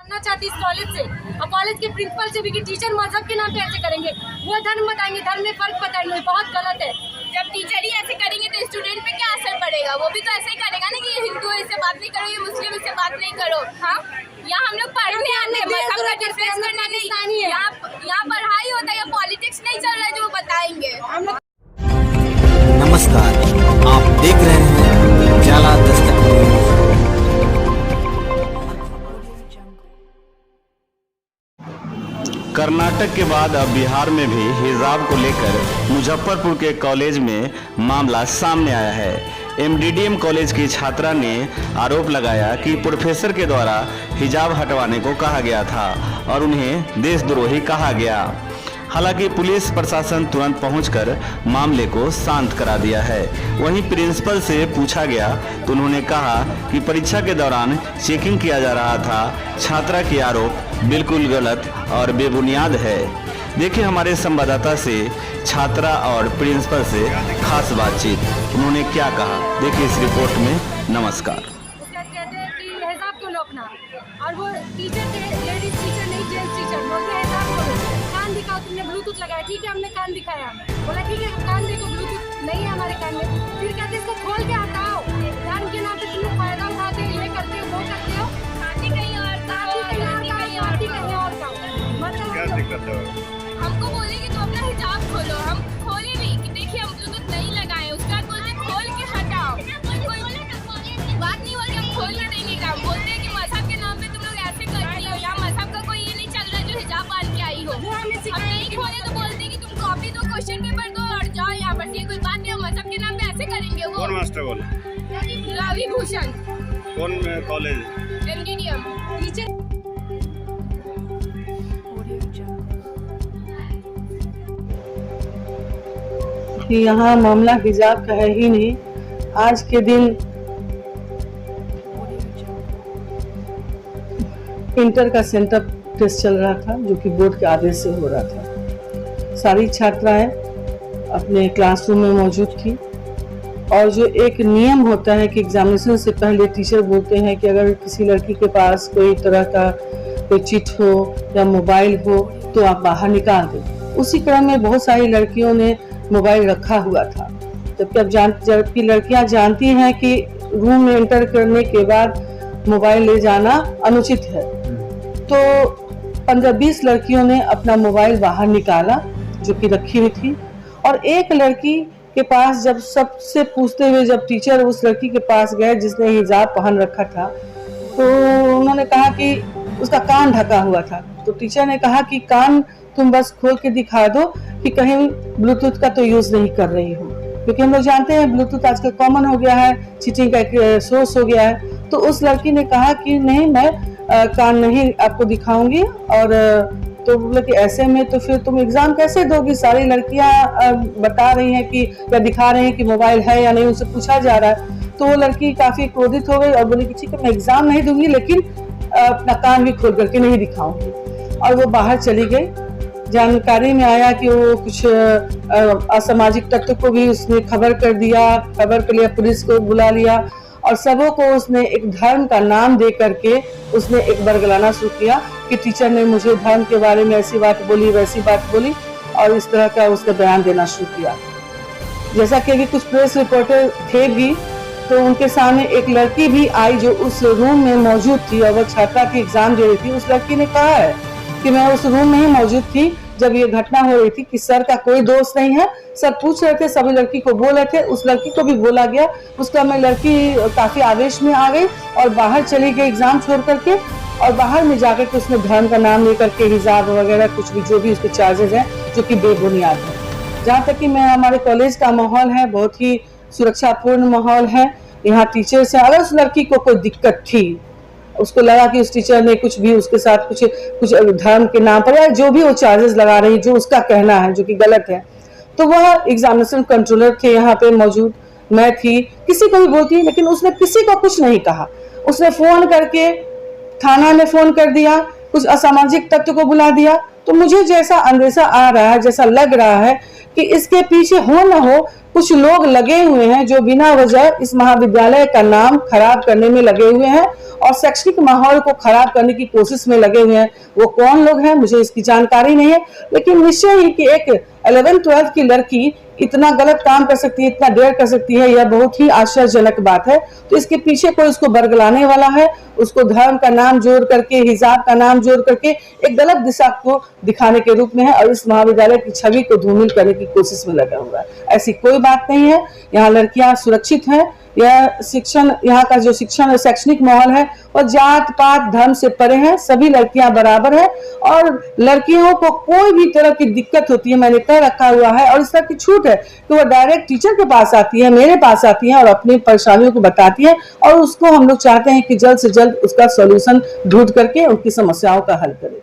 करना चाहती इस कॉलेज से और कॉलेज के प्रिंसिपल से भी कि टीचर मजहब के नाम पे ऐसे करेंगे, वो धर्म बताएंगे, धर्म में फर्क बताएंगे, बहुत गलत है। जब टीचर ही ऐसे करेंगे तो स्टूडेंट पे क्या असर पड़ेगा? वो भी तो ऐसे ही करेगा ना कि ये हिंदू है इससे बात नहीं करो, ये मुस्लिम इससे बात नहीं करो। हाँ, यहाँ हम लोग पढ़ने आते हैं, मजहब का डिफरेंस करने नहीं। यहाँ पढ़ाई होता है, पॉलिटिक्स नहीं चल रहा है जो बताएंगे। नमस्कार, आप देख रहे हैं जाला दस्तक न्यूज। कर्नाटक के बाद अब बिहार में भी हिजाब को लेकर मुजफ्फरपुर के कॉलेज में मामला सामने आया है। एमडीडीएम कॉलेज की छात्रा ने आरोप लगाया कि प्रोफेसर के द्वारा हिजाब हटवाने को कहा गया था और उन्हें देशद्रोही कहा गया। हालांकि पुलिस प्रशासन तुरंत पहुंचकर मामले को शांत करा दिया है। वहीं प्रिंसिपल से पूछा गया तो उन्होंने कहा कि परीक्षा के दौरान चेकिंग किया जा रहा था। छात्रा के आरोप बिल्कुल गलत और बेबुनियाद है। देखिए हमारे संवाददाता से छात्रा और प्रिंसिपल से खास बातचीत, उन्होंने क्या कहा, देखिए इस रिपोर्ट में। नमस्कार। उसका कहते हैं कि हिजाब क्यों लो अपना, और वो टीचर थे, लेडीज टीचर नहीं जेंट्स टीचर, बोलते हैं हिजाब लो, कान दिखाओ, तुमने ब्लूटूथ लगाया, ठीक है हमने कान दिखाया, बोला ठीक है कान देखो, ब्लूटूथ नहीं है हमारे कान में। फिर कहते इसको खोल के हटाओ, कान के नाम पे तुम लोग फायदा उठाते हो, ये करते हो, वो करते हो, खाती कहीं और का, खाती कहीं और का, मतलब क्या दिक्कत है? हमको बोले कि तुम अपना हिजाब खोलो, हम खोले नहीं कि देखिए हम ब्लूटूथ नहीं लगाए, उसका बोलते खोल के हटाओ। कोई बात नहीं हुआ कि हम खोल के देंगे काम, बोलते हैं कि मजहब के नाम पे तुम लोग ऐसे करती हो, यहाँ मजहब का कोई ये नहीं चल रहा जो हिजाब बांध के आई हो। हम नहीं खोले तो बोलते हैं कि तुम कॉपी दो, क्वेश्चन पेपर दो और जाओ यहाँ पर, ये कोई बात नहीं, मजहब के नाम पे ऐसे करेंगे वो। कौन मास्टर बोले? रवि भूषण, कौन कॉलेज? एमडीडीएम टीचर। कि यहाँ मामला हिजाब का है ही नहीं। आज के दिन इंटर का सेंटर टेस्ट चल रहा था जो कि बोर्ड के आदेश से हो रहा था। सारी छात्राएं अपने क्लासरूम में मौजूद थी और जो एक नियम होता है कि एग्जामिनेशन से पहले टीचर बोलते हैं कि अगर किसी लड़की के पास कोई तरह का कोई चिट हो या मोबाइल हो तो आप बाहर निकाल दें। उसी क्रम में बहुत सारी लड़कियों ने मोबाइल रखा हुआ था, जबकि लड़कियां जानती हैं कि रूम में एंटर करने के बाद मोबाइल ले जाना अनुचित है। तो 15-20 लड़कियों ने अपना मोबाइल बाहर निकाला जो कि रखी हुई थी, और एक लड़की के पास जब सबसे पूछते हुए जब टीचर उस लड़की के पास गए जिसने हिजाब पहन रखा था, तो उन्होंने कहा कि उसका कान ढका हुआ था। तो टीचर ने कहा कि कान तुम बस खोल के दिखा दो कि कहीं ब्लूटूथ का तो यूज नहीं कर रही हो, क्योंकि हम लोग जानते हैं ब्लूटूथ आजकल कॉमन हो गया है, चीटिंग का एक सोर्स हो गया है। तो उस लड़की ने कहा कि नहीं, मैं कान नहीं आपको दिखाऊंगी। और तो बोले कि ऐसे में तो फिर तुम एग्जाम कैसे दोगी? सारी लड़कियां बता रही हैं कि या दिखा रही हैं कि मोबाइल है या नहीं, उनसे पूछा जा रहा है। तो वो लड़की काफी क्रोधित हो गई और बोली कि ठीक है मैं एग्जाम नहीं दूंगी, लेकिन अपना कान भी खोल करके नहीं दिखाऊंगी, और वो बाहर चली गई। जानकारी में आया कि वो कुछ असामाजिक तत्व को भी उसने खबर कर दिया, खबर कर लिया, पुलिस को बुला लिया, और सबों को उसने एक धर्म का नाम दे करके उसने एक बरगलाना शुरू किया कि टीचर ने मुझे धर्म के बारे में ऐसी बात बोली, वैसी बात बोली, और इस तरह का उसने बयान देना शुरू किया। जैसा कि अभी कुछ प्रेस रिपोर्टर थे भी, तो उनके सामने एक लड़की भी आई जो उस रूम में मौजूद थी और वो छात्रा की एग्जाम दे रही थी। उस लड़की ने कहा है कि मैं उस रूम में ही मौजूद थी जब ये घटना हो रही थी, कि सर का कोई दोष नहीं है, सर पूछ रहे थे, सभी लड़की को बोल रहे थे, उस लड़की को भी बोला गया। उसका में लड़की काफी आवेश में आ गई और बाहर चली गई एग्जाम छोड़ करके, और बाहर में जाकर के उसने धर्म का नाम लेकर के हिजाब वगैरह कुछ भी जो भी उसके चार्जेस हैं जो कि बेबुनियाद है। जहाँ तक कि मैं हमारे कॉलेज का माहौल है बहुत ही सुरक्षापूर्ण माहौल है। यहाँ टीचर से अगर उस लड़की को कोई दिक्कत थी, उसको लगा कि उस टीचर ने कुछ भी उसके साथ कुछ धर्म के नाम पर या जो भी वो चार्जेस लगा रही, जो उसका कहना है जो कि गलत है, तो वह एग्जामिनेशन कंट्रोलर थे यहाँ पे मौजूद, मैं थी, किसी को भी बोलती, लेकिन उसने किसी को कुछ नहीं कहा। उसने फोन करके थाना में फोन कर दिया, कुछ असामाजिक तत्व को बुला दिया। तो मुझे जैसा अंदेशा आ रहा है, जैसा लग रहा है कि इसके पीछे हो न हो कुछ लोग लगे हुए हैं जो बिना वजह इस महाविद्यालय का नाम खराब करने में लगे हुए हैं और शैक्षणिक माहौल को खराब करने की कोशिश में लगे हुए हैं। वो कौन लोग हैं मुझे इसकी जानकारी नहीं है, लेकिन निश्चय ही कि एक 11th-12th की लड़की इतना गलत काम कर सकती है, इतना डेयर कर सकती है, यह बहुत ही आश्चर्यजनक बात है। तो इसके पीछे कोई उसको बरगलाने वाला है, उसको धर्म का नाम जोड़ करके, हिजाब का नाम जोड़ करके एक गलत दिशा को दिखाने के रूप में है और इस महाविद्यालय की छवि को धूमिल करने की कोशिश में लगा हुआ है। ऐसी कोई बात नहीं है। यहाँ लड़कियां सुरक्षित हैं। यह शिक्षण, यहाँ का जो शिक्षण और शैक्षणिक माहौल है वह जात पात धर्म से परे है। सभी लड़कियां बराबर है और लड़कियों को कोई भी तरह की दिक्कत होती है मैंने कह रखा हुआ है और इस तरह की छूट है कि वह डायरेक्ट टीचर के पास आती है, मेरे पास आती है और अपनी परेशानियों को बताती है और उसको हम लोग चाहते हैं कि जल्द से जल्द उसका सॉल्यूशन ढूंढ करके उनकी समस्याओं का हल करें।